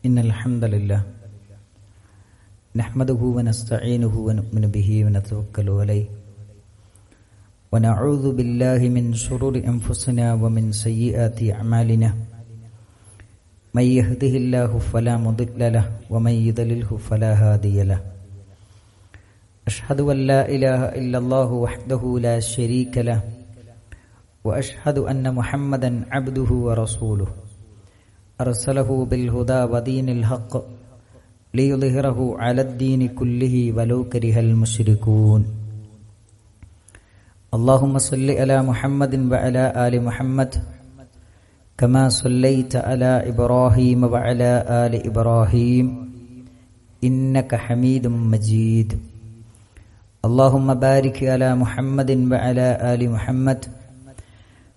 إن الحمد لله نحمده ونستعينه ونؤمن به ونتوكل عليه ونعوذ بالله من شرور أنفسنا ومن سيئات أعمالنا من يهده الله فلا مضل له ومن يضلله فلا هادي له أشهد أن لا إله إلا الله وحده لا شريك له وأشهد أن محمدا عبده ورسوله أرسله بالهدى ودين الحق ليظهره على الدين كله ولو كره المشركون اللهم صل على محمد وعلى آل محمد كما صليت على إبراهيم وعلى آل إبراهيم إنك حميد مجيد اللهم بارك على محمد وعلى آل محمد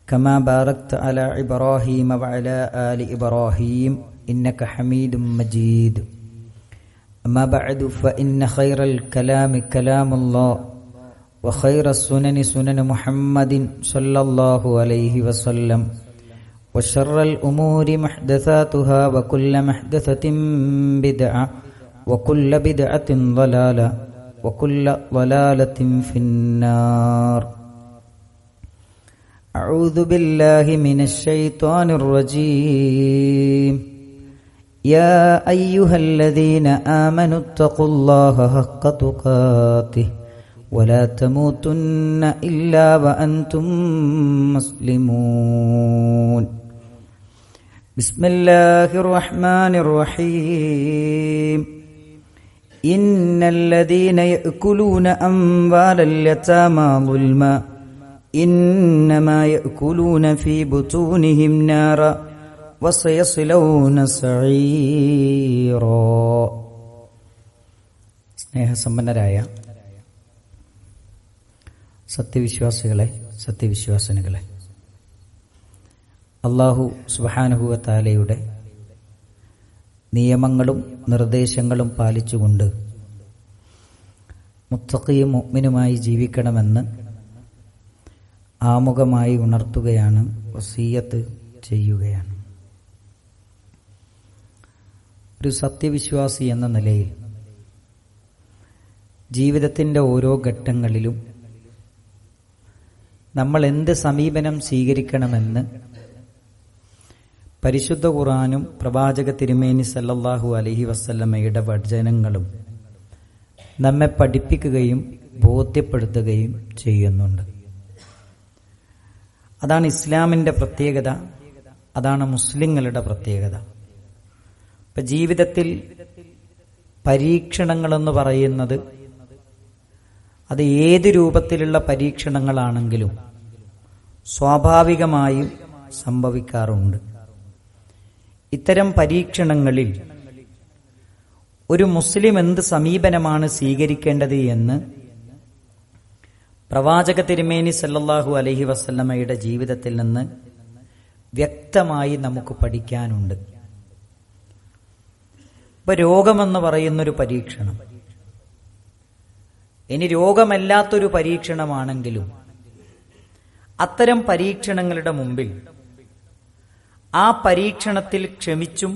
كما باركت على إبراهيم وعلى آل إبراهيم إنك حميد مجيد أما بعد فإن خير الكلام كلام الله وخير السنن سنن محمد صلى الله عليه وسلم وشر الأمور محدثاتها وكل محدثة بدعة وكل بدعة ضلالة وكل ضلالة في النار أعوذ بالله من الشيطان الرجيم يا أيها الذين آمنوا اتقوا الله حق تقاته ولا تموتن إلا وأنتم مسلمون بسم الله الرحمن الرحيم إن الذين يأكلون أموال اليتامى ظلما إنما يأكلون في بطونهم نارا وسيصلون سعيرا സ്നേഹസമ്പന്നരായ സത്യവിശ്വാസികളെ, സത്യവിശ്വാസിനികളെ, അല്ലാഹു സുബ്ഹാനഹു വ തആലയുടെ നിയമങ്ങളും നിർദ്ദേശങ്ങളും പാലിച്ചുകൊണ്ട് മുത്തഖിയും മുഅ്മിനുമായി ജീവിക്കണമെന്ന് ആമുഖമായി ഉണർത്തുകയാണ്, വസിയ്യത്ത് ചെയ്യുകയാണ്. ഒരു സത്യവിശ്വാസി എന്ന നിലയിൽ ജീവിതത്തിൻ്റെ ഓരോ ഘട്ടങ്ങളിലും നമ്മൾ എന്ത് സമീപനം സ്വീകരിക്കണമെന്ന് പരിശുദ്ധ ഖുർആനും പ്രവാചക തിരുമേനി സല്ലല്ലാഹു അലൈഹി വസല്ലമയുടെ വചനങ്ങളും നമ്മെ പഠിപ്പിക്കുകയും ബോധ്യപ്പെടുത്തുകയും ചെയ്യുന്നുണ്ട്. അതാണ് ഇസ്ലാമിൻ്റെ പ്രത്യേകത, അതാണ് മുസ്ലിങ്ങളുടെ പ്രത്യേകത. ഇപ്പം ജീവിതത്തിൽ പരീക്ഷണങ്ങളെന്ന് പറയുന്നത് അത് ഏത് രൂപത്തിലുള്ള പരീക്ഷണങ്ങളാണെങ്കിലും സ്വാഭാവികമായും സംഭവിക്കാറുണ്ട്. ഇത്തരം പരീക്ഷണങ്ങളിൽ ഒരു മുസ്ലിം എന്ത് സമീപനമാണ് സ്വീകരിക്കേണ്ടത് എന്ന് പ്രവാചക തിരുമേനി സല്ലല്ലാഹു അലൈഹി വസല്ലമയുടെ ജീവിതത്തിൽ നിന്ന് വ്യക്തമായി നമുക്ക് പഠിക്കാനുണ്ട്. ഇപ്പൊ രോഗമെന്ന് പറയുന്നൊരു പരീക്ഷണം, ഇനി രോഗമല്ലാത്തൊരു പരീക്ഷണമാണെങ്കിലും അത്തരം പരീക്ഷണങ്ങളുടെ മുമ്പിൽ ആ പരീക്ഷണത്തിൽ ക്ഷമിച്ചും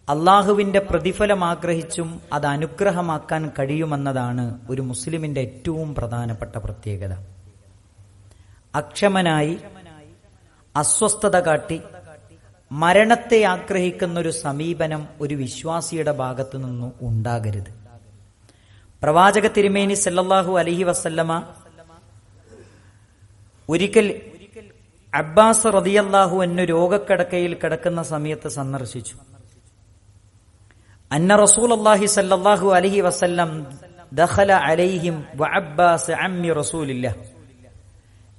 അള്ളാഹുവിന്റെ പ്രതിഫലം ആഗ്രഹിച്ചും അത് അനുഗ്രഹമാക്കാൻ കഴിയുമെന്നതാണ് ഒരു മുസ്ലിമിന്റെ ഏറ്റവും പ്രധാനപ്പെട്ട പ്രത്യേകത. അക്ഷമനായി അസ്വസ്ഥത കാട്ടി മരണത്തെ ആഗ്രഹിക്കുന്നൊരു സമീപനം ഒരു വിശ്വാസിയുടെ ഭാഗത്തു നിന്നും ഉണ്ടാകരുത്. പ്രവാചക തിരുമേനി സല്ലല്ലാഹു അലൈഹി വസല്ലമ ഒരിക്കൽ അബ്ബാസ് റളിയല്ലാഹു അൻഹു രോഗക്കിടക്കയിൽ കിടക്കുന്ന സമയത്ത് സന്ദർശിച്ചു. അന്ന റസൂലുള്ളാഹി സല്ലല്ലാഹു അലൈഹി വസല്ലം ദഖല അലൈഹിം വഅബ്ബാസ് അമ്മി റസൂലില്ലാഹ്.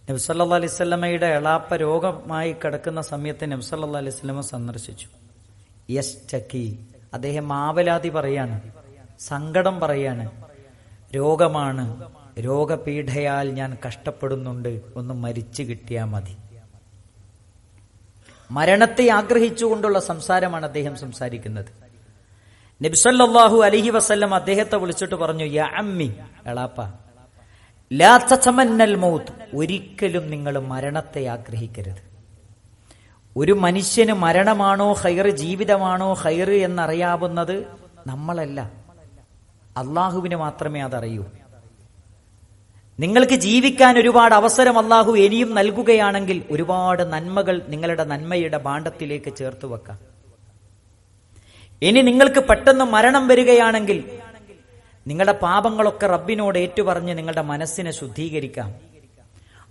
നബി സല്ലല്ലാഹു അലൈഹി വസല്ലമയുടെ എളാപ്പ രോഗമായി കിടക്കുന്ന സമയത്ത് നബി സല്ലല്ലാഹു അലൈഹി വസല്ലമ സന്ദർശിച്ചു. യസ്തകി, അദ്ദേഹം ആവലാതി പറയാണ്, സങ്കടം പറയാണ്, രോഗമാണ്, രോഗപീഠയാൽ ഞാൻ കഷ്ടപ്പെടുന്നുണ്ട്, ഒന്ന് മരിച്ചു കിട്ടിയാൽ മതി. മരണത്തെ ആഗ്രഹിച്ചുകൊണ്ടുള്ള സംസാരമാണ് അദ്ദേഹം സംസാരിക്കുന്നത്. നബി സല്ലല്ലാഹു അലൈഹി വസല്ലം അദ്ദേഹത്തെ വിളിച്ചിട്ട് പറഞ്ഞു, യാ അമ്മി, എളാപ്പ, ലാ തതമന്നൽ മൗത്ത്, ഒരിക്കലും നിങ്ങൾ മരണത്തെ ആഗ്രഹിക്കരുത്. ഒരു മനുഷ്യന് മരണമാണോ ഖൈർ, ജീവിതമാണോ ഖൈർ എന്നറിയാവുന്നത് നമ്മളല്ല, അള്ളാഹുവിന് മാത്രമേ അതറിയൂ. നിങ്ങൾക്ക് ജീവിക്കാൻ ഒരുപാട് അവസരം അള്ളാഹു ഇനിയും നൽകുകയാണെങ്കിൽ ഒരുപാട് നന്മകൾ നിങ്ങളുടെ നന്മയുടെ ഭാണ്ഡത്തിലേക്ക് ചേർത്ത് വെക്കാം. ഇനി നിങ്ങൾക്ക് പെട്ടെന്ന് മരണം വരികയാണെങ്കിൽ നിങ്ങളുടെ പാപങ്ങളൊക്കെ റബ്ബിനോട് ഏറ്റുപറഞ്ഞ് നിങ്ങളുടെ മനസ്സിനെ ശുദ്ധീകരിക്കാം.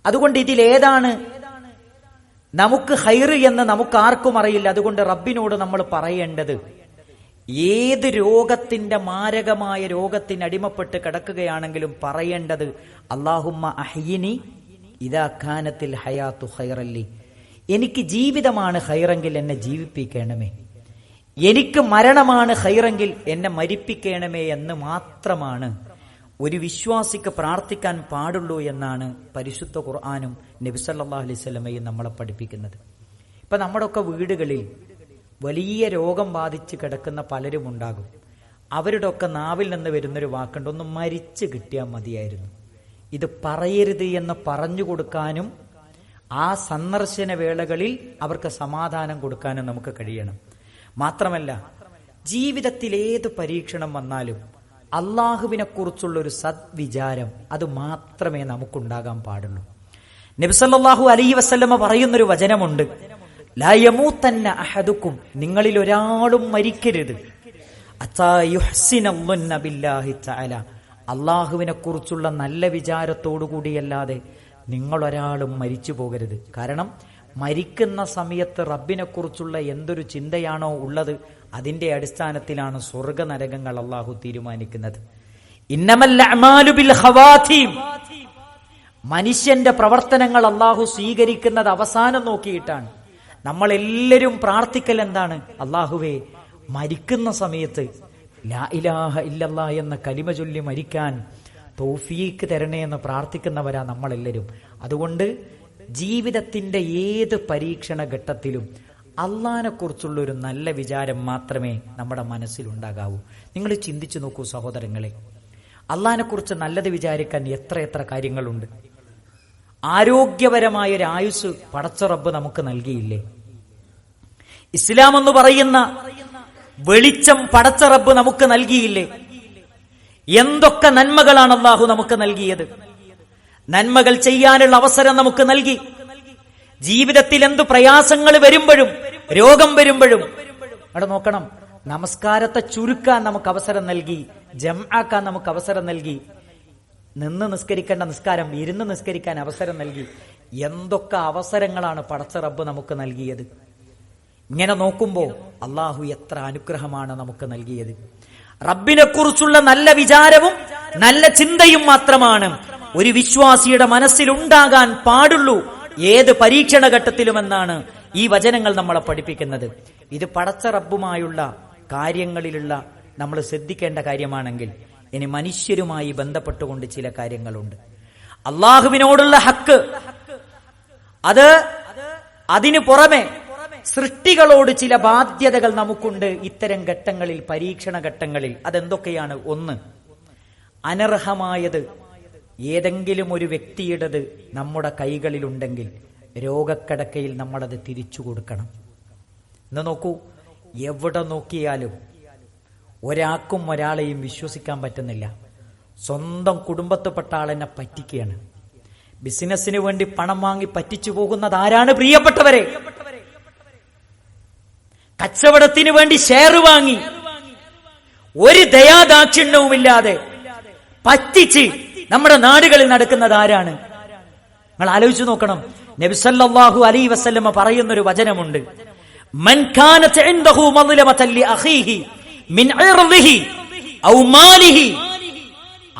അതുകൊണ്ട് ഇതിലേതാണ് നമുക്ക് ഖൈർ എന്ന് നമുക്ക് ആർക്കും അറിയില്ല. അതുകൊണ്ട് റബ്ബിനോട് നമ്മൾ പറയേണ്ടത്, ഏത് രോഗത്തിന്റെ മാരകമായ രോഗത്തിന് അടിമപ്പെട്ട് കിടക്കുകയാണെങ്കിലും പറയേണ്ടത് അല്ലാഹുമ്മ അഹ്യിനി ഇദാ കാനത്തിൽ ഹയാത്തു ഖൈറല്ലി, എനിക്ക് ജീവിതമാണ് ഖൈറെങ്കിൽ എന്നെ ജീവിപ്പിക്കണമേ, എനിക്ക് മരണമാണ് ഖൈറെങ്കിൽ എന്നെ മരിപ്പിക്കണമേ എന്ന് മാത്രമാണ് ഒരു വിശ്വാസിക്ക് പ്രാർത്ഥിക്കാൻ പാടുള്ളൂ എന്നാണ് പരിശുദ്ധ ഖുർആനും നബി സല്ലല്ലാഹു അലൈഹി വസല്ലമയും നമ്മളെ പഠിപ്പിക്കുന്നത്. ഇപ്പൊ നമ്മുടെയൊക്കെ വീടുകളിൽ വലിയ രോഗം ബാധിച്ച് കിടക്കുന്ന പലരും ഉണ്ടാകും. അവരുടെ ഒക്കെ നാവിൽ നിന്ന് വരുന്നൊരു വാക്കുണ്ട്, ഒന്ന് മരിച്ചു കിട്ടിയാൽ മതിയായിരുന്നു. ഇത് പറയരുത് എന്ന് പറഞ്ഞു കൊടുക്കാനും ആ സന്ദർശന വേളകളിൽ അവർക്ക് സമാധാനം കൊടുക്കാനും നമുക്ക് കഴിയണം. മാത്രമല്ല, ജീവിതത്തിൽ ഏത് പരീക്ഷണം വന്നാലും അള്ളാഹുവിനെ കുറിച്ചുള്ള ഒരു സദ്വിചാരം അത് മാത്രമേ നമുക്കുണ്ടാകാൻ പാടുള്ളൂ. നബി സല്ലല്ലാഹു അലൈഹി വസല്ലമ പറയുന്നൊരു വചനമുണ്ട്, ലാ യമൂതന്ന അഹദുക്കും, നിങ്ങളിൽ ഒരാളും മരിക്കരുത്, അത്താ യുഹ്സിനന്ന ബില്ലാഹി തആല, അള്ളാഹുവിനെ കുറിച്ചുള്ള നല്ല വിചാരത്തോടുകൂടിയല്ലാതെ നിങ്ങളൊരാളും മരിച്ചു പോകരുത്. കാരണം മരിക്കുന്ന സമയത്ത് റബ്ബിനെ കുറിച്ചുള്ള എന്തൊരു ചിന്തയാണോ ഉള്ളത് അതിന്റെ അടിസ്ഥാനത്തിലാണ് സ്വർഗ നരകങ്ങൾ അള്ളാഹു തീരുമാനിക്കുന്നത്. ഇന്നമൽ അഅ്മാലു ബിൽ ഖവാതീം, മനുഷ്യന്റെ പ്രവർത്തനങ്ങൾ അള്ളാഹു സ്വീകരിക്കുന്നത് അവസാനം നോക്കിയിട്ടാണ്. നമ്മളെല്ലാവരും പ്രാർത്ഥിക്കൽ എന്താണ്? അള്ളാഹുവേ, മരിക്കുന്ന സമയത്ത് ലാ ഇലാഹ ഇല്ലല്ലാ എന്ന കലിമ ചൊല്ലി മരിക്കാൻ തൗഫീഖ് തരണേ എന്ന് പ്രാർത്ഥിക്കുന്നവരാ നമ്മളെല്ലാവരും. അതുകൊണ്ട് ജീവിതത്തിന്റെ ഏത് പരീക്ഷണ ഘട്ടത്തിലും അള്ളാഹിനെ കുറിച്ചുള്ള ഒരു നല്ല വിചാരം മാത്രമേ നമ്മുടെ മനസ്സിലുണ്ടാകാവൂ. നിങ്ങൾ ചിന്തിച്ചു നോക്കൂ സഹോദരങ്ങളെ, അള്ളാഹിനെ കുറിച്ച് നല്ലത് വിചാരിക്കാൻ എത്ര കാര്യങ്ങളുണ്ട്. ആരോഗ്യപരമായ ഒരു ആയുസ് പടച്ച റബ്ബ് നമുക്ക് നൽകിയില്ലേ? ഇസ്ലാം എന്ന് പറയുന്ന വെളിച്ചം പടച്ച റബ്ബ് നമുക്ക് നൽകിയില്ലേ? എന്തൊക്കെ നന്മകളാണ് അള്ളാഹു നമുക്ക് നൽകിയത്. നന്മകൾ ചെയ്യാനുള്ള അവസരം നമുക്ക് നൽകി. ജീവിതത്തിൽ എന്ത് പ്രയാസങ്ങൾ വരുമ്പോഴും രോഗം വരുമ്പോഴും അവിടെ നോക്കണം, നമസ്കാരത്തെ ചുരുക്കാൻ നമുക്ക് അവസരം നൽകി, ജംആക്കാൻ നമുക്ക് അവസരം നൽകി, നിന്ന് നിസ്കരിക്കേണ്ട നിസ്കാരം ഇരുന്ന് നിസ്കരിക്കാൻ അവസരം നൽകി. എന്തൊക്കെ അവസരങ്ങളാണ് പടച്ച റബ്ബ് നമുക്ക് നൽകിയത്. ഇങ്ങനെ നോക്കുമ്പോൾ അള്ളാഹു എത്ര അനുഗ്രഹമാണ് നമുക്ക് നൽകിയത്. റബ്ബിനെ കുറിച്ചുള്ള നല്ല വിചാരവും നല്ല ചിന്തയും മാത്രമാണ് ഒരു വിശ്വാസിയുടെ മനസ്സിൽ ഉണ്ടാകാൻ പാടുള്ളൂ ഏത് പരീക്ഷണ ഘട്ടത്തിലുമെന്നാണ് ഈ വചനങ്ങൾ നമ്മളെ പഠിപ്പിക്കുന്നത്. ഇത് പടച്ച റബ്ബുമായുള്ള കാര്യങ്ങളിലുള്ള നമ്മൾ ശ്രദ്ധിക്കേണ്ട കാര്യമാണെങ്കിൽ, ഇനി മനുഷ്യരുമായി ബന്ധപ്പെട്ടുകൊണ്ട് ചില കാര്യങ്ങളുണ്ട്. അള്ളാഹുവിനോടുള്ള ഹക്ക്, അത് അതിനു പുറമെ സൃഷ്ടികളോട് ചില ബാധ്യതകൾ നമുക്കുണ്ട് ഇത്തരം ഘട്ടങ്ങളിൽ, പരീക്ഷണ ഘട്ടങ്ങളിൽ. അതെന്തൊക്കെയാണ്? ഒന്ന്, അനർഹമായത് ഏതെങ്കിലും ഒരു വ്യക്തിയുടേത് നമ്മുടെ കൈകളിലുണ്ടെങ്കിൽ രോഗക്കിടക്കയിൽ നമ്മളത് തിരിച്ചു കൊടുക്കണം. ഇന്ന് നോക്കൂ, എവിടെ നോക്കിയാലും ഒരാൾക്കും ഒരാളെയും വിശ്വസിക്കാൻ പറ്റുന്നില്ല. സ്വന്തം കുടുംബത്തിൽപ്പെട്ട ആളെന്നെ പറ്റിക്കുകയാണ്. ബിസിനസിന് വേണ്ടി പണം വാങ്ങി പറ്റിച്ചു പോകുന്നത് ആരാണ്? പ്രിയപ്പെട്ടവരെ, കച്ചവടത്തിന് വേണ്ടി ഷെയർ വാങ്ങി ഒരു ദയാദാക്ഷിണ്യവുമില്ലാതെ പറ്റിച്ച് നമ്മുടെ നാടുകളിൽ നടക്കുന്നത് ആരാണ്? നിങ്ങൾ ആലോചിച്ചു നോക്കണം. നബി സല്ലല്ലാഹു അലൈഹി വസല്ലമ പറയുന്നൊരു വചനമുണ്ട്, മൻ കാനത ഇൻദഹു മദ്ലമതൻ ലി അഖീഹി മിൻ ഇർദിഹി ഔ മാലിഹി,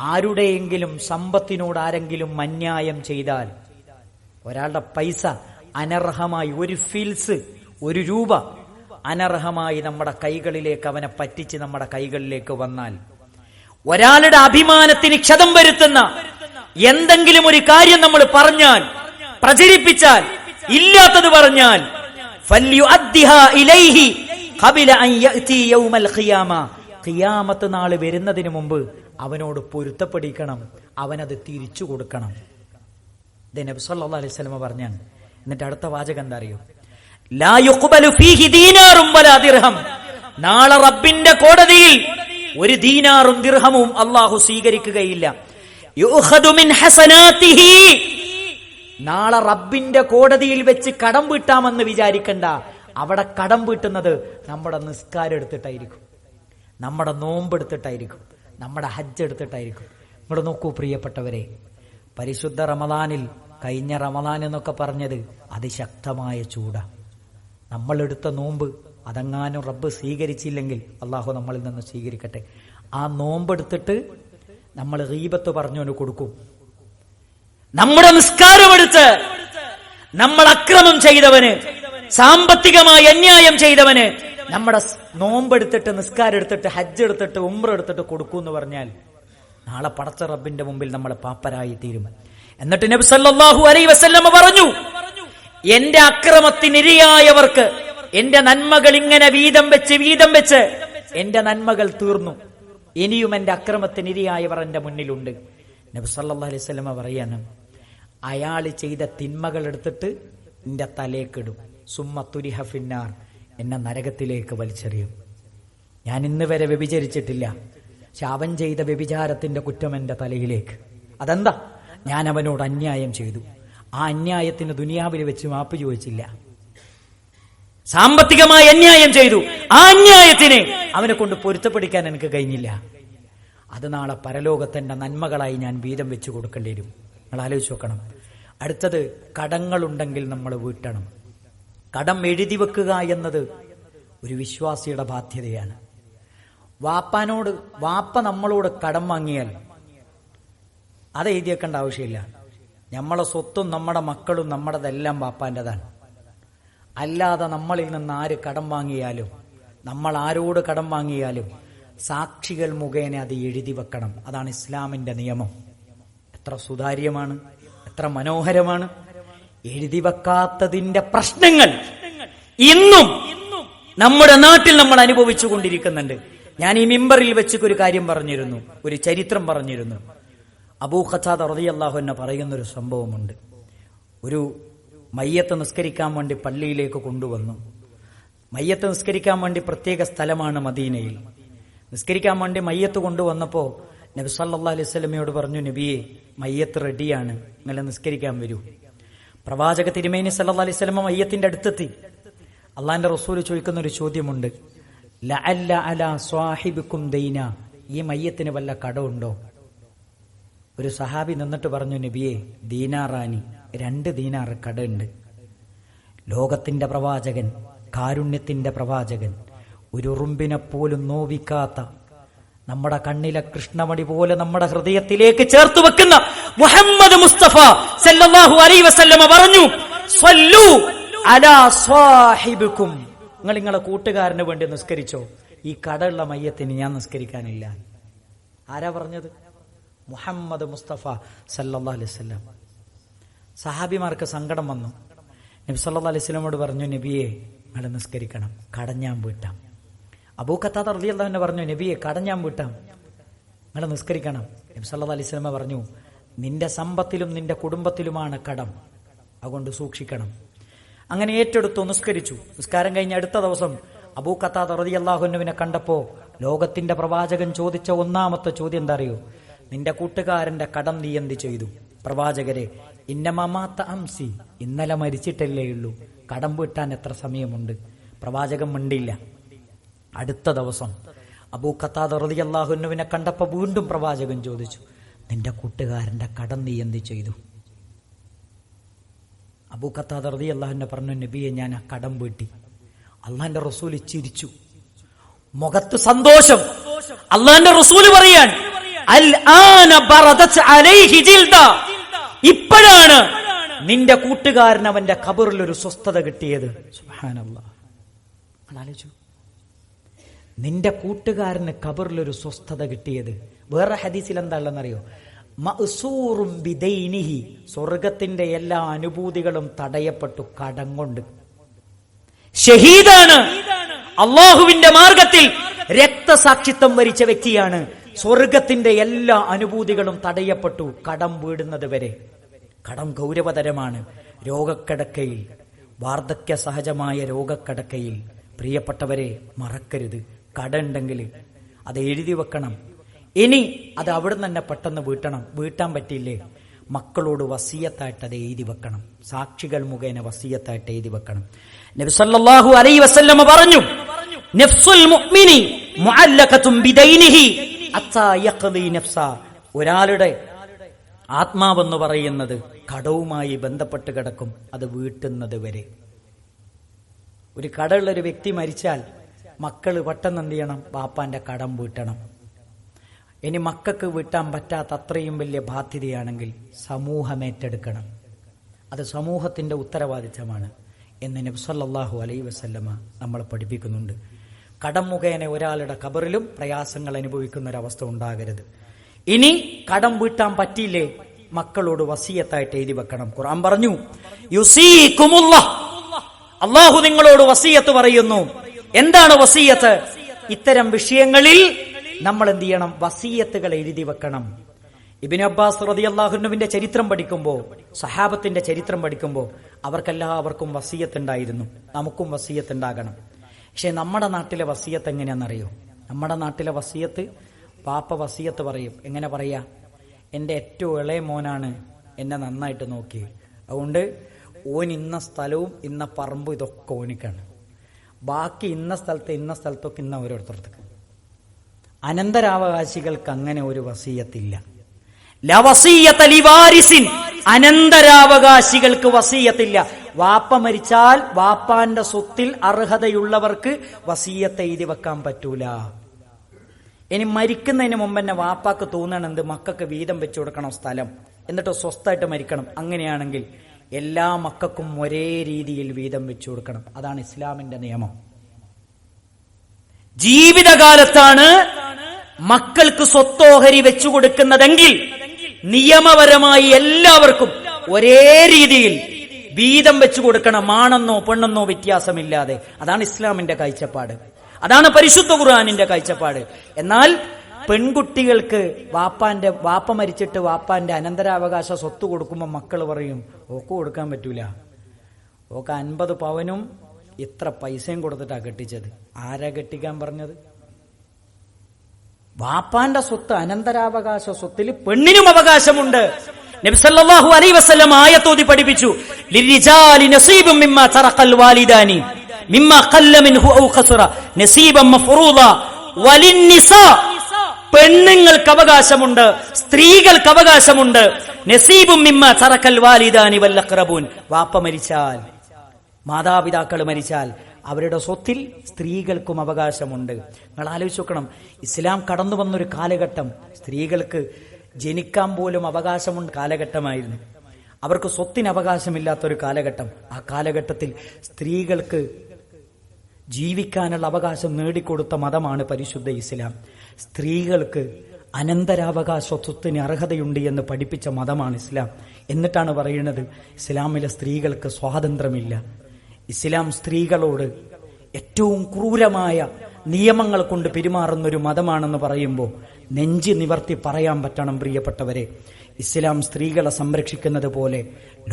ആരുടെയെങ്കിലും സമ്പത്തിനോട് ആരെങ്കിലും അന്യായം ചെയ്താൽ, ഒരാളുടെ പൈസ അനർഹമായി, ഒരു ഫിൽസ്, ഒരു രൂപ അനർഹമായി നമ്മുടെ കൈകളിലേക്ക് അവനെ പറ്റിച്ച് നമ്മുടെ കൈകളിലേക്ക് വന്നാൽ, ഒരാളുടെ അഭിമാനത്തിന് ക്ഷതം വരുത്തുന്ന എന്തെങ്കിലും ഒരു കാര്യം നമ്മൾ പറഞ്ഞാൽ, പ്രചരിപ്പിച്ചാൽ, ഇല്ലാത്തത് പറഞ്ഞാൽ, ഫല്യുഅദ്ദിഹാ ഇലൈഹി ഖബല അൻ യഅതി യൗമൽ ഖിയാമ, ഖിയാമത്ത് നാൾ വരുന്നതിന് മുമ്പ് അവനോട് പൊരുത്തപ്പെടിക്കണം, അവനത് തിരിച്ചു കൊടുക്കണം. ഇത് നബി സല്ലല്ലാഹു അലൈഹി വസല്ലം പറഞ്ഞാണ്. എന്നിട്ട് അടുത്ത വാചകം എന്താ അറിയോ? ലാ യുഖ്ബലു ഫീഹി ദീനാറും വലാ ദിർഹം. നാളെ റബ്ബിന്റെ കോടതിയിൽ ഒരു ദീനാറും ദിർഹമും അല്ലാഹു സ്വീകരിക്കുകയില്ല. യുഖദു മിൻ ഹസനാതിഹി. നാളെ റബ്ബിന്റെ കോടതിയിൽ വെച്ച് കടം വീട്ടാമെന്ന് വിചാരിക്കണ്ട. അവിടെ കടം വീട്ടുന്നത് നമ്മുടെ നിസ്കാരം എടുത്തിട്ടായിരിക്കും, നമ്മുടെ നോമ്പെടുത്തിട്ടായിരിക്കും, നമ്മുടെ ഹജ്ജ് എടുത്തിട്ടായിരിക്കും. ഇവിടെ നോക്കൂ പ്രിയപ്പെട്ടവരെ, പരിശുദ്ധ റമദാനിൽ, കഴിഞ്ഞ റമദാൻ എന്നൊക്കെ പറഞ്ഞത് അതിശക്തമായ ചൂടാ. നമ്മളെടുത്ത നോമ്പ് അതെങ്ങാനും റബ്ബ് സ്വീകരിച്ചില്ലെങ്കിൽ അള്ളാഹു നമ്മളിൽ നിന്ന് സ്വീകരിക്കട്ടെ. ആ നോമ്പെടുത്തിട്ട് നമ്മൾ ഗീബത്ത് പറഞ്ഞവന് കൊടുക്കും. നമ്മുടെ നിസ്കാരമെടുത്ത് നമ്മൾ അക്രമം ചെയ്തവന്, സാമ്പത്തികമായി അന്യായം ചെയ്തവന് നമ്മുടെ നോമ്പെടുത്തിട്ട്, നിസ്കാരം എടുത്തിട്ട്, ഹജ്ജ് എടുത്തിട്ട്, ഉംറ എടുത്തിട്ട് കൊടുക്കൂ എന്ന് പറഞ്ഞാൽ നാളെ പടച്ച റബ്ബിന്റെ മുമ്പിൽ നമ്മൾ പാപ്പരായി തീരും. എന്നിട്ട് നബി സല്ലല്ലാഹു അലൈഹി വസല്ലം പറഞ്ഞു, എന്റെ അക്രമത്തിനിരയായവർക്ക് എന്റെ നന്മകൾ ഇങ്ങനെ വീതം വെച്ച് എന്റെ നന്മകൾ തീർന്നു. ഇനിയും എന്റെ അക്രമത്തിനിരയായവർ എന്റെ മുന്നിലുണ്ട്. നബി സല്ലല്ലാഹു അലൈഹി വസല്ലം പറയാണ്, അയാൾ ചെയ്ത തിന്മകൾ എടുത്തിട്ട് എന്റെ തലേക്കിടും. സുമ്മ തുരിഹ ഫിന്നാർ, എന്നെ നരകത്തിലേക്ക് വലിച്ചെറിയും. ഞാൻ ഇന്ന് വരെ വ്യഭിചരിച്ചിട്ടില്ല, പക്ഷെ അവൻ ചെയ്ത വ്യഭിചാരത്തിന്റെ കുറ്റം എന്റെ തലയിലേക്ക്. അതെന്താ? ഞാൻ അവനോട് അന്യായം ചെയ്തു. ആ അന്യായത്തിന് ദുനിയാവിൽ വെച്ച് മാപ്പ് ചോദിച്ചില്ല. സാമ്പത്തികമായി അന്യായം ചെയ്തു, ആ അന്യായത്തിന് അവനെ കൊണ്ട് പൊരുത്തപ്പെടിക്കാൻ എനിക്ക് കഴിഞ്ഞില്ല. അത് നാളെ പരലോകത്തിന്റെ നന്മകളായി ഞാൻ വീതം വെച്ച് കൊടുക്കേണ്ടി വരും. നിങ്ങൾ ആലോചിച്ച് നോക്കണം. അടുത്തത്, കടങ്ങളുണ്ടെങ്കിൽ നമ്മൾ വീട്ടണം. കടം എഴുതി വെക്കുക എന്നത് ഒരു വിശ്വാസിയുടെ ബാധ്യതയാണ്. വാപ്പ നമ്മളോട് കടം വാങ്ങിയാൽ അത് എഴുതി വെക്കേണ്ട ആവശ്യമില്ല. നമ്മളെ സ്വത്തും നമ്മുടെ മക്കളും നമ്മുടെതെല്ലാം വാപ്പാൻ്റെതാണ്. അല്ലാതെ നമ്മളിൽ നിന്ന് ആര് കടം വാങ്ങിയാലും, നമ്മൾ ആരോട് കടം വാങ്ങിയാലും സാക്ഷികൾ മുഖേന അത് എഴുതി വെക്കണം. അതാണ് ഇസ്ലാമിന്റെ നിയമം. എത്ര സുതാര്യമാണ്, എത്ര മനോഹരമാണ്. എഴുതി വെക്കാത്തതിന്റെ പ്രശ്നങ്ങൾ ഇന്നും നമ്മുടെ നാട്ടിൽ നമ്മൾ അനുഭവിച്ചു കൊണ്ടിരിക്കുന്നുണ്ട്. ഞാൻ ഈ മിമ്പറിൽ വെച്ച് ഒരു കാര്യം പറഞ്ഞിരുന്നു, ഒരു ചരിത്രം പറഞ്ഞിരുന്നു. അബൂ ഖതാദ റളിയല്ലാഹു അൻഹു പറയുന്നൊരു സംഭവമുണ്ട്. ഒരു മയ്യത്ത് നിസ്കരിക്കാൻ വേണ്ടി പള്ളിയിലേക്ക് കൊണ്ടുവന്നു. മയ്യത്ത് നിസ്കരിക്കാൻ വേണ്ടി പ്രത്യേക സ്ഥലമാണ് മദീനയിൽ. നിസ്കരിക്കാൻ വേണ്ടി മയ്യത്ത് കൊണ്ടുവന്നപ്പോൾ നബി സല്ലല്ലാഹു അലൈഹി വസല്ലമയോട് പറഞ്ഞു, നബിയെ, മയ്യത്ത് റെഡിയാണ്, നിങ്ങൾ നിസ്കരിക്കാൻ വരൂ. പ്രവാചക തിരുമേനി സല്ലല്ലാഹു അലൈഹി വസല്ലമ മയ്യത്തിന്റെ അടുത്തെത്തി. അള്ളാന്റെ റസൂൽ ചോദിക്കുന്ന ഒരു ചോദ്യമുണ്ട്, ലഅല്ല അലാ സ്വാഹിബിക്കും ദൈന, ഈ മയ്യത്തിന് വല്ല കടമുണ്ടോ? ഒരു സഹാബി നിന്നിട്ട് പറഞ്ഞു, നബിയെ, ദീനാറാനി, 2 ദീനാർ കടമുണ്ട്. ലോകത്തിന്റെ പ്രവാചകൻ, കാരുണ്യത്തിന്റെ പ്രവാചകൻ, ഒരു ഉറുമ്പിനെ പോലും നോവിക്കാത്ത, നമ്മുടെ കണ്ണിലെ കൃഷ്ണമണി പോലെ നമ്മുടെ ഹൃദയത്തിലേക്ക് ചേർത്ത് വെക്കുന്ന മുഹമ്മദ് മുസ്തഫ സല്ലല്ലാഹു അലൈഹി വസല്ലമ പറഞ്ഞു, സ്വല്ലു അലാ സ്വാഹിബിക്കും, നിങ്ങൾ നിങ്ങളെ കൂട്ടുകാരന് വേണ്ടി നിസ്കരിച്ചോ, ഈ കടയുള്ള മയ്യത്തിന് ഞാൻ നിസ്കരിക്കാനില്ല. ആരാ പറഞ്ഞത്? മുഹമ്മദ് മുസ്തഫ സല്ലല്ലാഹു അലൈഹി വസല്ലം. സഹാബിമാർക്ക് സങ്കടം വന്നു. നബി സല്ലല്ലാഹു അലൈഹി വസല്ലമയോട് പറഞ്ഞു, നബിയെ, നിങ്ങൾ നിസ്കരിക്കണം, കടഞ്ഞാൻ വീട്ടാം. അബൂ ഖതാദ റളിയല്ലാഹു അൻഹു പറഞ്ഞു, നബിയെ, കടഞ്ഞാൻ വീട്ടാം, നിങ്ങൾ നിസ്കരിക്കണം. നബി സല്ലല്ലാഹു അലൈഹി വസല്ലമ പറഞ്ഞു, നിന്റെ സമ്പത്തിലും നിന്റെ കുടുംബത്തിലുമാണ് കടം, അതുകൊണ്ട് സൂക്ഷിക്കണം. അങ്ങനെ ഏറ്റെടുത്തു, നിസ്കരിച്ചു. നിസ്കാരം കഴിഞ്ഞ അടുത്ത ദിവസം അബൂ ഖതാദ റളിയല്ലാഹു അൻഹുവിനെ കണ്ടപ്പോ ലോകത്തിന്റെ പ്രവാചകൻ ചോദിച്ച ഒന്നാമത്തെ ചോദ്യം എന്താ അറിയോ? നിന്റെ കൂട്ടുകാരന്റെ കടം നീ എന്ത് ചെയ്തു? പ്രവാചകരെ, ഇന്നമാത്ത അംസി, ഇന്നലെ മരിച്ചിട്ടല്ലേ ഉള്ളൂ, കടം വീട്ടാൻ എത്ര സമയമുണ്ട്? പ്രവാചകൻ മിണ്ടില്ല. അടുത്ത ദിവസം അബൂ ഖതാദ റളിയല്ലാഹു അൻഹുവിനെ കണ്ടപ്പോ വീണ്ടും പ്രവാചകൻ ചോദിച്ചു, നിന്റെ കൂട്ടുകാരന്റെ കടം നീ എന്ത് ചെയ്തു? അബൂ ഖതാദ റളിയല്ലാഹു അൻഹു പറഞ്ഞു, നബിയെ, ഞാൻ ആ കടം വീട്ടി. അള്ളാന്റെ റസൂൽ ചിരിച്ചു, മുഖത്ത് സന്തോഷം. അള്ളാന്റെ റസൂൽ പറയാൻ, ഇപ്പോഴാണ് നിന്റെ കൂട്ടുകാരൻ അവന്റെ ഖബറിൽ ഒരു സ്വസ്ഥത കിട്ടിയത്. സുബ്ഹാനല്ലാഹ്. ആലോചിച്ചു, നിന്റെ കൂട്ടുകാരന് ഖബറിലൊരു സ്വസ്ഥത കിട്ടിയത്. വേറെ ഹദീസിൽ എന്താ ഉള്ളതെന്നറിയോ? മഅ്സൂറും ബിദൈനിഹി, സ്വർഗത്തിന്റെ എല്ലാ അനുഭൂതികളും തടയപ്പെട്ടു കടം കൊണ്ട്. ഷഹീദാണ്, അള്ളാഹുവിന്റെ മാർഗത്തിൽ രക്തസാക്ഷിത്വം വരിച്ച വ്യക്തിയാണ്. സ്വർഗത്തിന്റെ എല്ലാ അനുഭൂതികളും തടയപ്പെട്ടു കടം വീടുന്നത് വരെ. കടം ഗൗരവതരമാണ്. രോഗക്കിടക്കയിൽ വാർദ്ധക്യ സഹജമായ രോഗക്കടക്കയിൽ പ്രിയപ്പെട്ടവരെ മറക്കരുത്, കട ഉണ്ടെങ്കിൽ അത് എഴുതി വെക്കണം. ഇനി അത് അവിടുന്ന് തന്നെ പെട്ടെന്ന് വീട്ടാൻ പറ്റിയില്ലേ, മക്കളോട് വസിയത്തായിട്ട് അത് എഴുതി വെക്കണം. സാക്ഷികൾ മുഖേന വസിയത്തായിട്ട് എഴുതി വെക്കണം. നബി സല്ലല്ലാഹു അലൈഹി വസല്ലമ പറഞ്ഞു, നഫ്സുൽ മുഅ്മിനി മുഅല്ലഖതുൻ ബിദൈനിഹി ഹത്താ യഖ്ദി നഫ്സ. ഒരാളുടെ ആത്മാവെന്ന് പറയുന്നത് കടവുമായി ബന്ധപ്പെട്ട് കിടക്കും, അത് വീട്ടുന്നത് വരെ. ഒരു കടമുള്ളൊരു വ്യക്തി മരിച്ചാൽ മക്കള് പെട്ടെന്ന് എന്ത് ചെയ്യണം? ബാപ്പാന്റെ കടം വീട്ടണം. ഇനി മക്കൾക്ക് വീട്ടാൻ പറ്റാത്ത അത്രയും വലിയ ബാധ്യതയാണെങ്കിൽ സമൂഹം ഏറ്റെടുക്കണം. അത് സമൂഹത്തിന്റെ ഉത്തരവാദിത്തമാണ് എന്ന് നബി സല്ലല്ലാഹു അലൈഹി വസല്ലമ നമ്മളെ പഠിപ്പിക്കുന്നുണ്ട്. കടം മുഖേന ഒരാളുടെ ഖബറിലും പ്രയാസങ്ങൾ അനുഭവിക്കുന്ന ഒരവസ്ഥ ഉണ്ടാകരുത്. ഇനി കടം വീട്ടാൻ പറ്റിയില്ലേ, മക്കളോട് വസിയത്തായിട്ട് എഴുതി വെക്കണം. ഖുർആൻ പറഞ്ഞു, യുസീകുമുല്ലാഹ്, അല്ലാഹു നിങ്ങളോട് വസിയത്ത് പറയുന്നു. എന്താണ് വസിയത്ത്? ഇത്തരം വിഷയങ്ങളിൽ നമ്മൾ എന്ത് ചെയ്യണം? വസിയത്തുകൾ എഴുതി വെക്കണം. ഇബ്നു അബ്ബാസ് റളിയല്ലാഹു അൻഹുവിന്റെ ചരിത്രം പഠിക്കുമ്പോൾ, സഹാബത്തിന്റെ ചരിത്രം പഠിക്കുമ്പോൾ അവർക്കെല്ലാവർക്കും വസിയത്ത് ഉണ്ടായിരുന്നു. നമുക്കും വസിയത്ത് ഉണ്ടാകണം. പക്ഷെ നമ്മുടെ നാട്ടിലെ വസിയത്ത് എങ്ങനെയാണെന്നറിയോ? നമ്മുടെ നാട്ടിലെ വസിയത്ത്, പാപ്പ വസിയത്ത് പറയും. എങ്ങനെ പറയാ? എൻ്റെ ഏറ്റവും ഇളയ മോനാണ് എന്നെ നന്നായിട്ട് നോക്കി, അതുകൊണ്ട് ഓൻ ഇന്ന സ്ഥലവും ഇന്ന പറമ്പും ഇതൊക്കെ ഓനിക്കാണ്, ബാക്കി ഇന്ന സ്ഥലത്തൊക്കെ ഇന്ന ഓരോരുത്തർക്ക്. അനന്തരാവകാശികൾക്ക് അങ്ങനെ ഒരു വസിയത്തില്ല. ലാ വസിയത ലിവാരിസിൻ, അനന്തരാവകാശികൾക്ക് വസിയത്തില്ല. വാപ്പ മരിച്ചാൽ വാപ്പാന്റെ സ്വത്തിൽ അർഹതയുള്ളവർക്ക് വസിയത്ത് എഴുതി വെക്കാൻ പറ്റൂല. ഇനി മരിക്കുന്നതിന് മുമ്പ് തന്നെ വാപ്പാക്ക് തോന്നണെന്ത്? മക്കൾക്ക് വീതം വെച്ചു കൊടുക്കണം സ്ഥലം, എന്നിട്ട് സ്വസ്ഥമായിട്ട് മരിക്കണം. അങ്ങനെയാണെങ്കിൽ എല്ലാ മക്കൾക്കും ഒരേ രീതിയിൽ വീതം വെച്ചു കൊടുക്കണം. അതാണ് ഇസ്ലാമിന്റെ നിയമം. ജീവിതകാലത്താണ് മക്കൾക്ക് സ്വത്തോഹരി വെച്ചു കൊടുക്കുന്നതെങ്കിൽ നിയമപരമായി എല്ലാവർക്കും ഒരേ രീതിയിൽ വീതം വെച്ചു കൊടുക്കണം, ആണെന്നോ പെണ്ണെന്നോ വ്യത്യാസമില്ലാതെ. അതാണ് ഇസ്ലാമിന്റെ കാഴ്ചപ്പാട്, അതാണ് പരിശുദ്ധ ഖുർആനിന്റെ കാഴ്ചപ്പാട്. എന്നാൽ പെൺകുട്ടികൾക്ക് വാപ്പ മരിച്ചിട്ട് വാപ്പാന്റെ അനന്തരാവകാശ സ്വത്ത് കൊടുക്കുമ്പോൾ മക്കൾ പറയും, ഓക്ക് കൊടുക്കാൻ പറ്റൂല, ഓക്ക് 50 പവനും ഇത്ര പൈസയും കൊടുത്തിട്ടാ കെട്ടിച്ചത്. ആരാ കെട്ടിക്കാൻ പറഞ്ഞത്? വാപ്പാന്റെ സ്വത്ത്, അനന്തരാവകാശ സ്വത്തിൽ പെണ്ണിനും അവകാശമുണ്ട്. നബി സല്ലല്ലാഹു അലൈഹി വസല്ലം ആയത്തോതി പഠിപ്പിച്ചു, ലിർരിജാലി നസീബും മിമ്മാ തറഖൽ വാലിദാനി മിമ്മാ ഖല്ല മിൻഹു ഔ ഖസറ നസീബൻ മഫ്റൂദ വലിന്നിസാ. പെണ്ണുങ്ങൾക്ക് അവകാശമുണ്ട്, സ്ത്രീകൾക്ക് അവകാശമുണ്ട്. നസീബും മിമ്മാ തറഖൽ വാലിദാനി വൽ അഖ്റബൂൻ. വാപ്പ മരിച്ചാൽ, മാതാപിതാക്കൾ മരിച്ചാൽ അവരുടെ സ്വത്തിൽ സ്ത്രീകൾക്കും അവകാശമുണ്ട്. നിങ്ങൾ ആലോചിച്ച് നോക്കണം, ഇസ്ലാം കടന്നു വന്നൊരു കാലഘട്ടം സ്ത്രീകൾക്ക് ജനിക്കാൻ പോലും അവകാശമുണ്ട് കാലഘട്ടമായിരുന്നു. അവർക്ക് സ്വത്തിന് അവകാശമില്ലാത്തൊരു കാലഘട്ടം. ആ കാലഘട്ടത്തിൽ സ്ത്രീകൾക്ക് ജീവിക്കാനുള്ള അവകാശം നേടിക്കൊടുത്ത മതമാണ് പരിശുദ്ധ ഇസ്ലാം. സ്ത്രീകൾക്ക് അനന്തരാവകാശ സ്വത്തിന് അർഹതയുണ്ട് എന്ന് പഠിപ്പിച്ച മതമാണ് ഇസ്ലാം. എന്നിട്ടാണ് പറയുന്നത്, ഇസ്ലാമിലെ സ്ത്രീകൾക്ക് സ്വാതന്ത്ര്യമില്ല. ഇസ്ലാം സ്ത്രീകളോട് ഏറ്റവും ക്രൂരമായ നിയമങ്ങൾ കൊണ്ട് പെരുമാറുന്നൊരു മതമാണെന്ന് പറയുമ്പോൾ നെഞ്ചി നിവർത്തി പറയാൻ പറ്റണം പ്രിയപ്പെട്ടവരെ, ഇസ്ലാം സ്ത്രീകളെ സംരക്ഷിക്കുന്നത് പോലെ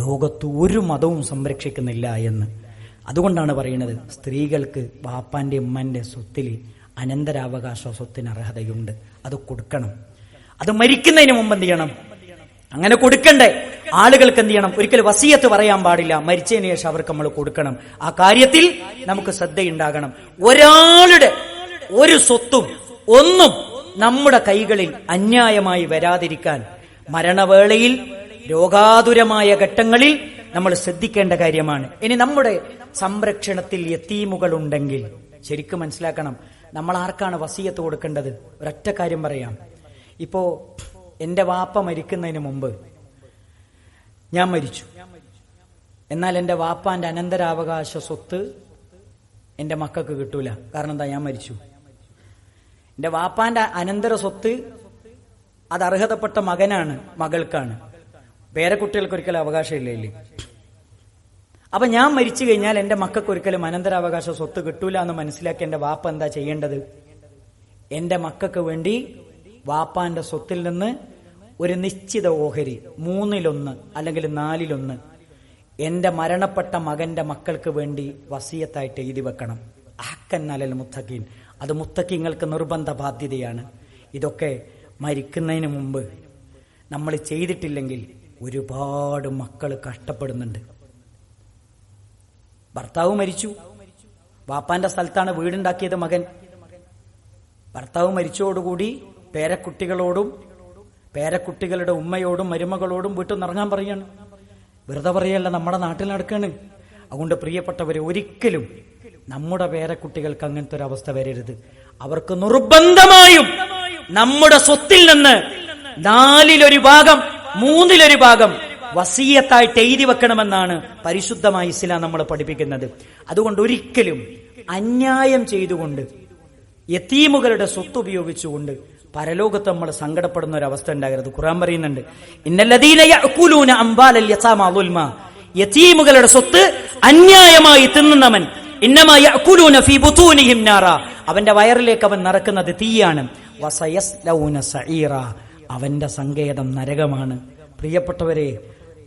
ലോകത്ത് ഒരു മതവും സംരക്ഷിക്കുന്നില്ല എന്ന്. അതുകൊണ്ടാണ് പറയുന്നത്, സ്ത്രീകൾക്ക് ബാപ്പാന്റെ ഉമ്മന്റെ സ്വത്തിൽ അനന്തരാവകാശ സ്വത്തിന് അർഹതയുണ്ട്, അത് കൊടുക്കണം. അത് മരിക്കുന്നതിന് മുമ്പ് എന്ത് ചെയ്യണം? അങ്ങനെ കൊടുക്കണ്ടേ? ആളുകൾക്ക് എന്ത് ചെയ്യണം? ഒരിക്കലും വസിയത്ത് പറയാൻ പാടില്ല, മരിച്ചതിന് ശേഷം അവർക്ക് നമ്മൾ കൊടുക്കണം. ആ കാര്യത്തിൽ നമുക്ക് ശ്രദ്ധയുണ്ടാകണം. ഒരാളുടെ ഒരു സ്വത്തും ഒന്നും നമ്മുടെ കൈകളിൽ അന്യായമായി വരാതിരിക്കാൻ മരണവേളയിൽ രോഗാതുരമായ ഘട്ടങ്ങളിൽ നമ്മൾ ശ്രദ്ധിക്കേണ്ട കാര്യമാണ്. ഇനി നമ്മുടെ സംരക്ഷണത്തിൽ യതീമുകൾ ഉണ്ടെങ്കിൽ ശരിക്കും മനസ്സിലാക്കണം, നമ്മൾ ആർക്കാണ് വസിയത്ത് കൊടുക്കേണ്ടത്? ഒരൊറ്റ കാര്യം പറയാം. ഇപ്പോ എന്റെ വാപ്പ മരിക്കുന്നതിന് മുമ്പ് ഞാൻ മരിച്ചു, എന്നാൽ എന്റെ വാപ്പാന്റെ അനന്തരാവകാശ സ്വത്ത് എന്റെ മക്കൾക്ക് കിട്ടൂല. കാരണം എന്താ? ഞാൻ മരിച്ചു. എന്റെ വാപ്പാന്റെ അനന്തര സ്വത്ത് അത് അർഹതപ്പെട്ട മകനാണ്, മകൾക്കാണ്. പേരക്കുട്ടികൾക്ക് ഒരിക്കലും അവകാശമില്ലേ? അപ്പൊ ഞാൻ മരിച്ചു കഴിഞ്ഞാൽ എന്റെ മക്കൾക്ക് ഒരിക്കലും അനന്തരാവകാശ സ്വത്ത് കിട്ടൂല എന്ന് മനസ്സിലാക്കി എന്റെ വാപ്പ എന്താ ചെയ്യേണ്ടത്? എന്റെ മക്കൾക്ക് വേണ്ടി വാപ്പാന്റെ സ്വത്തിൽ നിന്ന് ഒരു നിശ്ചിത ഓഹരി 1/3 അല്ലെങ്കിൽ 4/1 എന്റെ മരണപ്പെട്ട മകന്റെ മക്കൾക്ക് വേണ്ടി വസിയത്തായിട്ട് എഴുതി വെക്കണം. ഹഖൻ അലൽ മുത്തഖീൻ, അത് മുത്തഖീങ്ങൾക്ക് നിർബന്ധ ബാധ്യതയാണ്. ഇതൊക്കെ മരിക്കുന്നതിന് മുമ്പ് നമ്മൾ ചെയ്തിട്ടില്ലെങ്കിൽ ഒരുപാട് മക്കൾ കഷ്ടപ്പെടുന്നുണ്ട്. ഭർത്താവ് മരിച്ചു, വാപ്പാന്റെ സ്ഥലത്താണ് വീടുണ്ടാക്കിയത് മകൻ. ഭർത്താവ് മരിച്ചതോടുകൂടി പേരക്കുട്ടികളോടും പേരക്കുട്ടികളുടെ ഉമ്മയോടും മരുമകളോടും വീട്ടിൽ നിന്ന് ഇറങ്ങാൻ പറയാണ്. വെറുതെ പറയല്ല, നമ്മുടെ നാട്ടിൽ നടക്കാണ്. അതുകൊണ്ട് പ്രിയപ്പെട്ടവരെ, ഒരിക്കലും നമ്മുടെ പേരക്കുട്ടികൾക്ക് അങ്ങനത്തെ ഒരു അവസ്ഥ വരരുത്. അവർക്ക് നിർബന്ധമായും നമ്മുടെ സ്വത്തിൽ നിന്ന് 4 ഭാഗം 3 ഭാഗം വസിയത്തായിട്ട് എഴുതി വെക്കണമെന്നാണ് പരിശുദ്ധമായ ഇസ്ലാം നമ്മളെ പഠിപ്പിക്കുന്നത്. അതുകൊണ്ട് ഒരിക്കലും അന്യായം ചെയ്തുകൊണ്ട് യതീമുകളുടെ സ്വത്ത് ഉപയോഗിച്ചുകൊണ്ട് പരലോകത്ത് നമ്മൾ സങ്കടപ്പെടുന്ന ഒരു അവസ്ഥ ഉണ്ടാകരുത്. ഖുർആൻ പറയുന്നുണ്ട്, ഇന്നല്ലദീന യഅകുലൂന അംവാലൽ യതാമാ ദുൽമാ, യതീമുകളുടെ സ്വത്ത് അന്യായമായി തിന്നുന്നവൻ ഇന്നമാ യഅകുലൂന ഫീ ബുതൂനിഹിം നാറാ, അവന്റെ വയറിലേക്ക് അവൻ നിറക്കുന്നത് തീയാണ്. വസയസ്ലൗന സഈറ, അവന്റെ സങ്കേതം നരകമാണ്. പ്രിയപ്പെട്ടവരെ,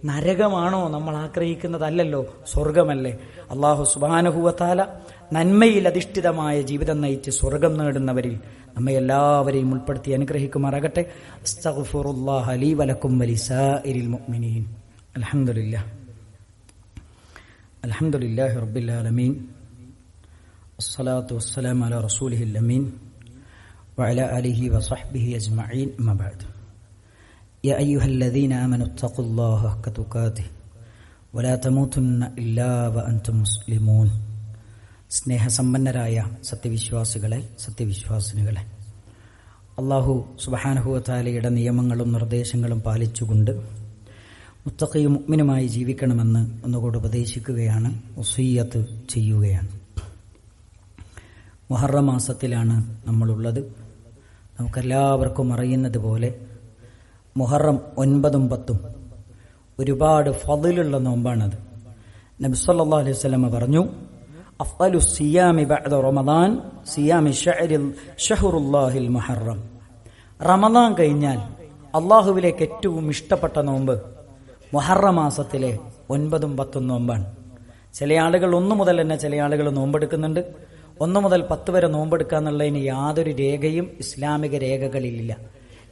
നരകമാണോ നമ്മൾ ആഗ്രഹിക്കുന്നതല്ലല്ലോ, സ്വർഗമല്ലേ. അല്ലാഹു സുബ്ഹാനഹു വ തആല നന്മയിൽ അധിഷ്ഠിതമായ ജീവിതം നയിച്ച് സ്വർഗം നേടുന്നവരിൽ നമ്മെ എല്ലാവരെയും ഉൾപ്പെടുത്തി അനുഗ്രഹിക്കുമാറാകട്ടെ. അസ്തഗ്ഫിറുല്ലാഹ ലീ വലക്കും വലിസാഇരിൽ മുഅ്മിനീൻ. അൽഹംദുലില്ലാഹി റബ്ബിൽ ആലമീൻ. അസ്സലാത്തു വസ്സലാമു അലാ റസൂലിഹിൽ അമീൻ വഅലാ ആലിഹി വസഹ്ബിഹി അജ്മഈൻ. അമ്മാ ബഅദ്. യാ അയ്യുഹല്ലദീന ആമനൂ ഇത്തഖുല്ലാഹ ഹഖ്ക തുഖാതിഹി വലാ തമൂതുന്ന ഇല്ലാ വഅൻതും മുസ്ലിമൂൻ. സ്നേഹസമ്പന്നരായ സത്യവിശ്വാസികളെ, സത്യവിശ്വാസിനികളെ, അല്ലാഹു സുബ്ഹാനഹു വ തആലയുടെ നിയമങ്ങളും നിർദ്ദേശങ്ങളും പാലിച്ചുകൊണ്ട് മുത്തഖിയും മുഅ്മിനുമായി ജീവിക്കണമെന്ന് ഒന്നുകൂടി ഉപദേശിക്കുകയാണ്, വസിയ്യത്ത് ചെയ്യുകയാണ്. മുഹറം മാസത്തിലാണ് നമ്മളുള്ളത്. നമുക്കെല്ലാവർക്കും അറിയുന്നത് പോലെ മുഹറം 9ഉം 10ഉം ഒരുപാട് ഫളിലുള്ള നോമ്പാണത്. നബി സല്ലല്ലാഹു അലൈഹി വസല്ലം പറഞ്ഞു, അഫ്ളലു സിയാമി ബഅദ റമദാൻ സിയാമി ഷഹ്റുല്ലാഹിൽ മുഹറം. റമദാൻ കഴിഞ്ഞാൽ അള്ളാഹുവിലേക്ക് ഏറ്റവും ഇഷ്ടപ്പെട്ട നോമ്പ് മുഹറം മാസത്തിലെ 9ഉം 10ഉം നോമ്പാണ്. ചില ആളുകൾ 1 മുതൽ തന്നെ ചില ആളുകൾ നോമ്പെടുക്കുന്നുണ്ട്. 1 മുതൽ 10 വരെ നോമ്പെടുക്കുക എന്നുള്ളതിന് യാതൊരു രേഖയും ഇസ്ലാമിക രേഖകളിലില്ല.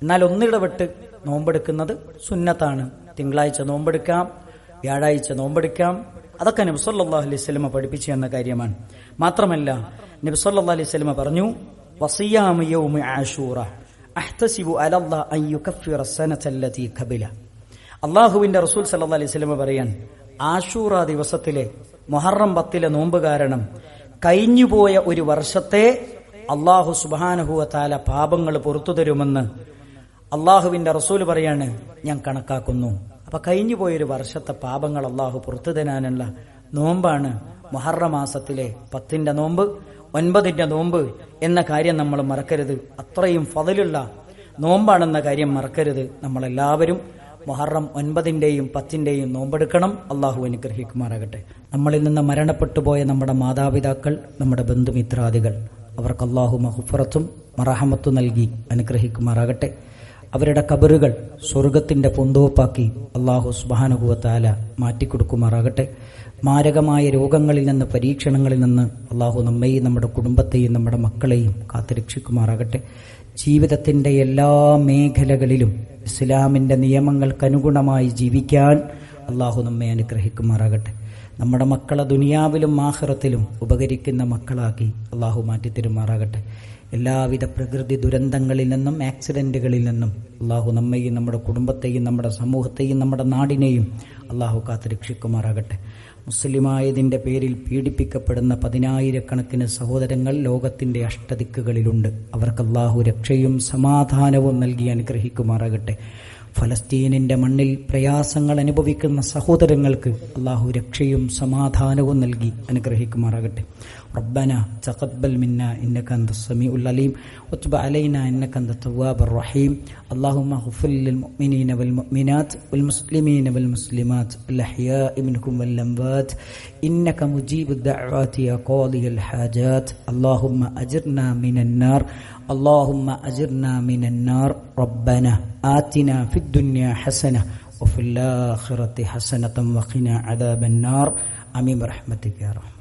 എന്നാൽ ഒന്നിടവിട്ട് നോമ്പെടുക്കുന്നത് സുന്നത്താണ്. തിങ്കളാഴ്ച നോമ്പെടുക്കാം, വ്യാഴാഴ്ച നോമ്പെടുക്കാം. അതൊക്കെ നബി സല്ലല്ലാഹു അലൈഹി വസല്ലം പഠിപ്പിച്ചു തന്ന കാര്യമാണ്. മാത്രമല്ല, നബി സല്ലല്ലാഹു അലൈഹി വസല്ലം പറഞ്ഞു, വസിയാമു യൗമി ആശൂറ അഹ്തസിബു അലല്ലാഹി അൻ യുകഫിറ സനതല്ലതി ഖബല. അല്ലാഹുവിന്റെ റസൂൽ സല്ലല്ലാഹു അലൈഹി വസല്ലം പറയാൻ, ആശൂറ ദിവസത്തിലെ മുഹറം 10ലെ നോമ്പ് കാരണം കഴിഞ്ഞുപോയ ഒരു വർഷത്തെ അല്ലാഹു സുബ്ഹാനഹു വ തആല പാപങ്ങൾ പുറത്തു തരുമെന്ന് അള്ളാഹുവിന്റെ റസൂൽ പറയാണ്, ഞാൻ കണക്കാക്കുന്നു. അപ്പൊ കഴിഞ്ഞുപോയൊരു വർഷത്തെ പാപങ്ങൾ അള്ളാഹു പുറത്തു തരാനുള്ള നോമ്പാണ് മുഹറം മാസത്തിലെ 10ന്റെ നോമ്പ്, 9ന്റെ നോമ്പ് എന്ന കാര്യം നമ്മൾ മറക്കരുത്. അത്രയും ഫളിലുള്ള നോമ്പാണെന്ന കാര്യം മറക്കരുത്. നമ്മളെല്ലാവരും മുഹറം 9ന്റെയും 10ന്റെയും നോമ്പെടുക്കണം. അള്ളാഹു അനുഗ്രഹിക്കുമാറാകട്ടെ. നമ്മളിൽ നിന്ന് മരണപ്പെട്ടു പോയ നമ്മുടെ മാതാപിതാക്കൾ, നമ്മുടെ ബന്ധുമിത്രാദികൾ, അവർക്ക് അള്ളാഹു മഗ്ഫിറത്തും മറഹമത്തും നൽകി അനുഗ്രഹിക്കുമാറാകട്ടെ. അവരുടെ ഖബറുകൾ സ്വർഗത്തിന്റെ പൂന്തോപ്പാക്കി അല്ലാഹു സുബ്ഹാനഹു വ തആല മാറ്റിക്കൊടുക്കുമാറാകട്ടെ. മാരകമായ രോഗങ്ങളിൽ നിന്ന്, പരീക്ഷണങ്ങളിൽ നിന്ന് അല്ലാഹു നമ്മെയും നമ്മുടെ കുടുംബത്തെയും നമ്മുടെ മക്കളെയും കാത്തുരക്ഷിക്കുമാറാകട്ടെ. ജീവിതത്തിന്റെ എല്ലാ മേഖലകളിലും ഇസ്ലാമിന്റെ നിയമങ്ങൾക്കനുഗുണമായി ജീവിക്കാൻ അല്ലാഹു നമ്മെ അനുഗ്രഹിക്കുമാറാകട്ടെ. നമ്മുടെ മക്കളെ ദുനിയാവിലും ആഖിറത്തിലും ഉപകരിക്കുന്ന മക്കളാക്കി അല്ലാഹു മാറ്റിത്തരുമാറാകട്ടെ. എല്ലാവിധ പ്രകൃതി ദുരന്തങ്ങളിൽ നിന്നും, ആക്സിഡന്റുകളിൽ നിന്നും അല്ലാഹു നമ്മെയും നമ്മുടെ കുടുംബത്തെയും നമ്മുടെ സമൂഹത്തെയും നമ്മുടെ നാടിനെയും അല്ലാഹു കാത്തുരക്ഷിക്കുമാറാകട്ടെ. മുസ്ലിമായതിന്റെ പേരിൽ പീഡിപ്പിക്കപ്പെടുന്ന 10,000-കണക്കിന് സഹോദരങ്ങൾ ലോകത്തിന്റെ അഷ്ടദിക്കുകളിലുണ്ട്. അവർക്ക് അല്ലാഹു രക്ഷയും സമാധാനവും നൽകി അനുഗ്രഹിക്കുമാറാകട്ടെ. ഫലസ്തീനിന്റെ മണ്ണിൽ പ്രയാസങ്ങൾ അനുഭവിക്കുന്ന സഹോദരങ്ങൾക്ക് അല്ലാഹു രക്ഷയും സമാധാനവും നൽകി അനുഗ്രഹിക്കുമാറാകട്ടെ. ربنا تقبل منا إنك أنت السميع العليم وتب علينا إنك أنت التواب الرحيم. اللهم اغفر للمؤمنين والمؤمنات والمسلمين والمسلمات الأحياء منهم والأموات إنك مجيب الدعوات يا قاضي الحاجات. اللهم أجرنا من النار، اللهم أجرنا من النار. ربنا آتنا في الدنيا حسنة وفي الآخرة حسنة وقنا عذاب النار آمين برحمتك يا رحمن.